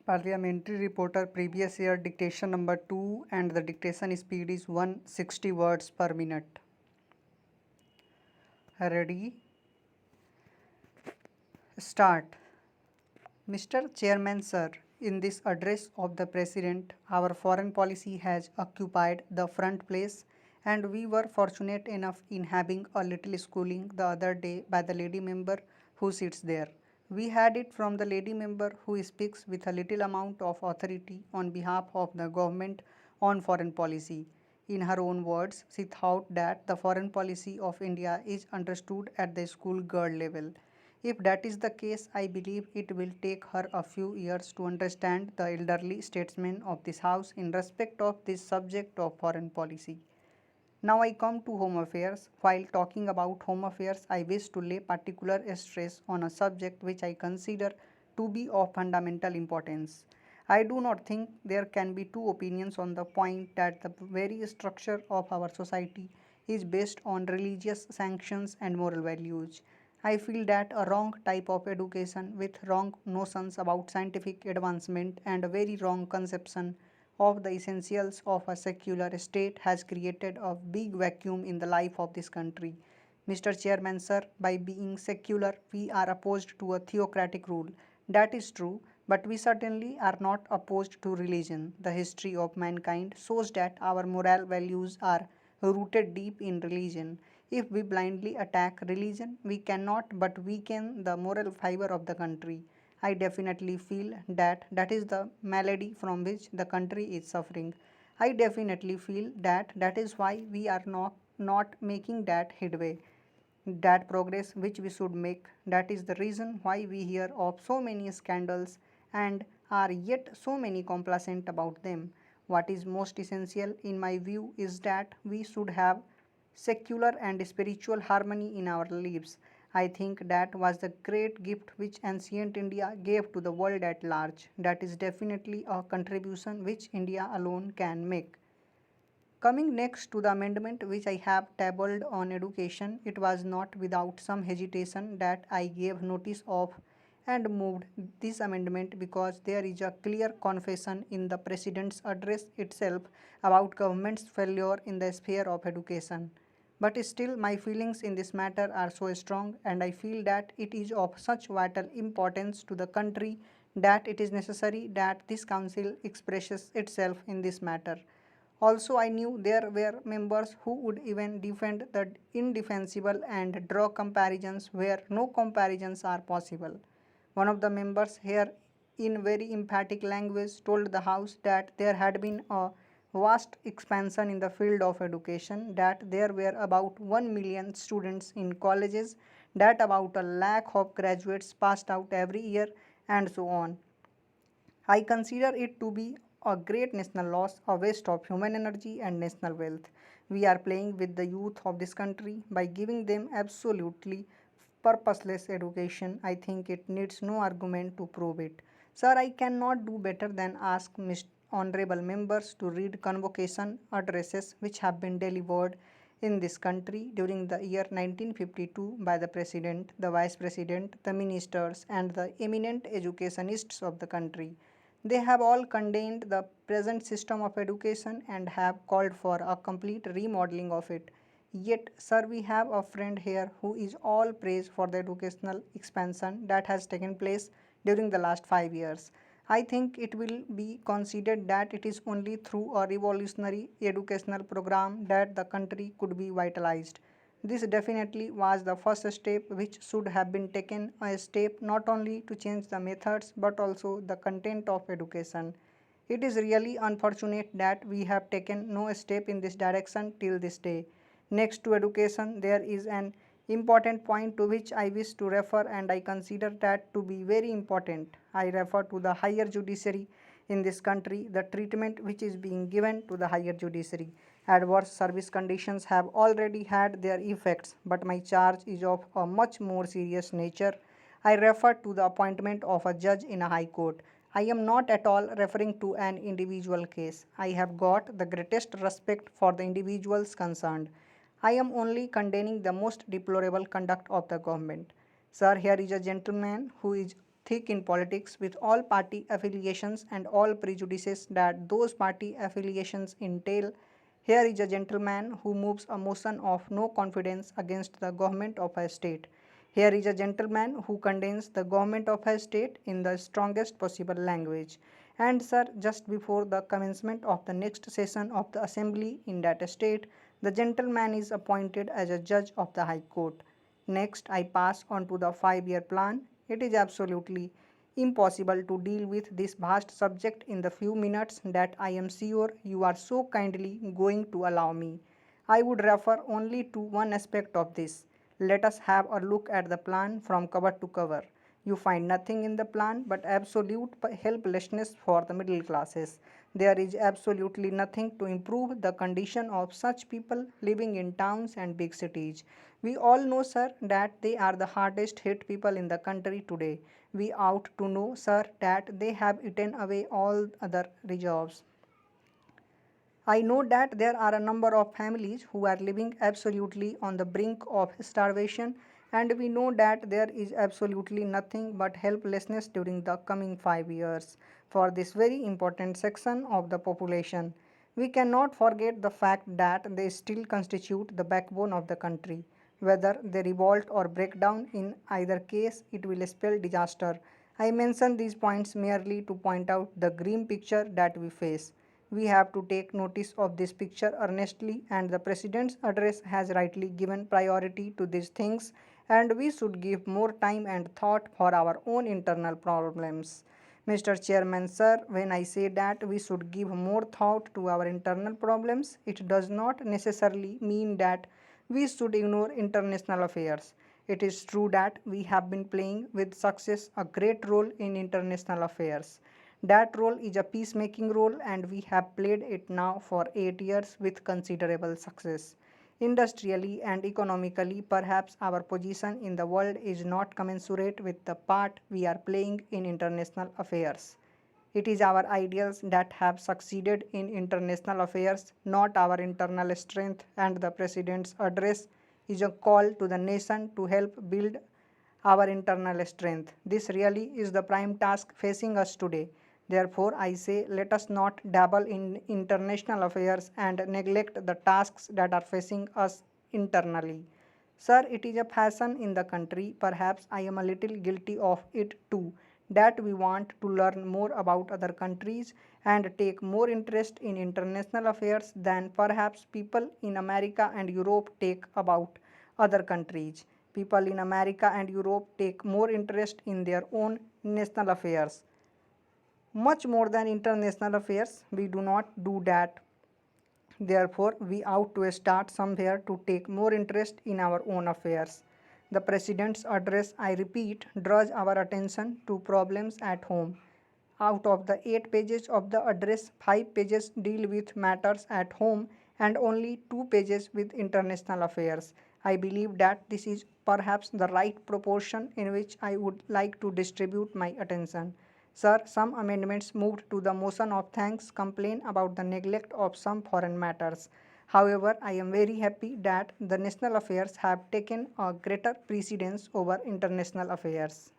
Parliamentary reporter previous year dictation number 2 and the dictation speed is 160 words per minute. Ready? Start. Mr. Chairman, sir, in this address of the President, our foreign policy has occupied the front place, and we were fortunate enough in having a little schooling the other day by the lady member who sits there. We had it from the lady member who speaks with a little amount of authority on behalf of the government on foreign policy. In her own words, she thought that the foreign policy of India is understood at the school girl level. If that is the case, I believe it will take her a few years to understand the elderly statesmen of this House in respect of this subject of foreign policy. Now I come to home affairs. While talking about home affairs, I wish to lay particular stress on a subject which I consider to be of fundamental importance. I do not think there can be two opinions on the point that the very structure of our society is based on religious sanctions and moral values. I feel that a wrong type of education with wrong notions about scientific advancement and a very wrong conception of the essentials of a secular state has created a big vacuum in the life of this country. Mr. Chairman, sir, by being secular, we are opposed to a theocratic rule. That is true, but we certainly are not opposed to religion. The history of mankind shows that our moral values are rooted deep in religion. If we blindly attack religion, we cannot but weaken the moral fiber of the country. I definitely feel that that is the malady from which the country is suffering. I definitely feel that that is why we are not making that headway, that progress which we should make. That is the reason why we hear of so many scandals and are yet so many complacent about them. What is most essential in my view is that we should have secular and spiritual harmony in our lives. I think that was the great gift which ancient India gave to the world at large. That is definitely a contribution which India alone can make. Coming next to the amendment which I have tabled on education, it was not without some hesitation that I gave notice of and moved this amendment because there is a clear confession in the President's address itself about government's failure in the sphere of education. But still, my feelings in this matter are so strong, and I feel that it is of such vital importance to the country that it is necessary that this council expresses itself in this matter. Also, I knew there were members who would even defend the indefensible and draw comparisons where no comparisons are possible. One of the members here, in very emphatic language, told the House that there had been a vast expansion in the field of education, that there were about 1 million students in colleges, that about a lakh of graduates passed out every year, and so on. I consider it to be a great national loss, a waste of human energy and national wealth. We are playing with the youth of this country by giving them absolutely purposeless education. I think it needs no argument to prove it. Sir, I cannot do better than ask honorable members to read convocation addresses which have been delivered in this country during the year 1952 by the President, the Vice President, the ministers, and the eminent educationists of the country. They have all condemned the present system of education and have called for a complete remodeling of it. Yet, sir, we have a friend here who is all praise for the educational expansion that has taken place during the last 5 years. I think it will be considered that it is only through a revolutionary educational program that the country could be vitalized. This definitely was the first step which should have been taken, a step not only to change the methods but also the content of education. It is really unfortunate that we have taken no step in this direction till this day. Next to education, there is an important point to which I wish to refer, and I consider that to be very important. I refer to the higher judiciary in this country, the treatment which is being given to the higher judiciary. Adverse service conditions have already had their effects, but my charge is of a much more serious nature. I refer to the appointment of a judge in a high court. I am not at all referring to an individual case. I have got the greatest respect for the individuals concerned. I am only condemning the most deplorable conduct of the government. Sir, here is a gentleman who is thick in politics with all party affiliations and all prejudices that those party affiliations entail, here is a gentleman who moves a motion of no confidence against the government of a state. Here is a gentleman who condemns the government of a state in the strongest possible language. And sir, just before the commencement of the next session of the assembly in that state, the gentleman is appointed as a judge of the High Court. Next, I pass on to the 5-year plan. It is absolutely impossible to deal with this vast subject in the few minutes that I am sure you are so kindly going to allow me. I would refer only to one aspect of this. Let us have a look at the plan from cover to cover. You find nothing in the plan but absolute helplessness for the middle classes. There is absolutely nothing to improve the condition of such people living in towns and big cities. We all know, sir, that they are the hardest hit people in the country today. We ought to know, sir, that they have eaten away all other reserves. I know that there are a number of families who are living absolutely on the brink of starvation, and we know that there is absolutely nothing but helplessness during the coming 5 years for this very important section of the population. We cannot forget the fact that they still constitute the backbone of the country. Whether they revolt or break down, in either case, it will spell disaster. I mention these points merely to point out the grim picture that we face. We have to take notice of this picture earnestly, and the President's address has rightly given priority to these things, and we should give more time and thought for our own internal problems. Mr. Chairman, sir, when I say that we should give more thought to our internal problems, it does not necessarily mean that we should ignore international affairs. It is true that we have been playing with success a great role in international affairs. That role is a peacemaking role, and we have played it now for 8 years with considerable success. Industrially and economically, perhaps our position in the world is not commensurate with the part we are playing in international affairs. It is our ideals that have succeeded in international affairs, not our internal strength, and the President's address is a call to the nation to help build our internal strength. This really is the prime task facing us today. Therefore, I say let us not dabble in international affairs and neglect the tasks that are facing us internally. Sir, it is a fashion in the country, perhaps I am a little guilty of it too, that we want to learn more about other countries and take more interest in international affairs than perhaps people in America and Europe take about other countries. People in America and Europe take more interest in their own national affairs. Much more than international affairs, we do not do that. Therefore, we ought to start somewhere to take more interest in our own affairs. The President's address, I repeat, draws our attention to problems at home. Out of the 8 pages of the address, 5 pages deal with matters at home and only 2 pages with international affairs. I believe that this is perhaps the right proportion in which I would like to distribute my attention. Sir, some amendments moved to the motion of thanks complain about the neglect of some foreign matters. However, I am very happy that the national affairs have taken a greater precedence over international affairs.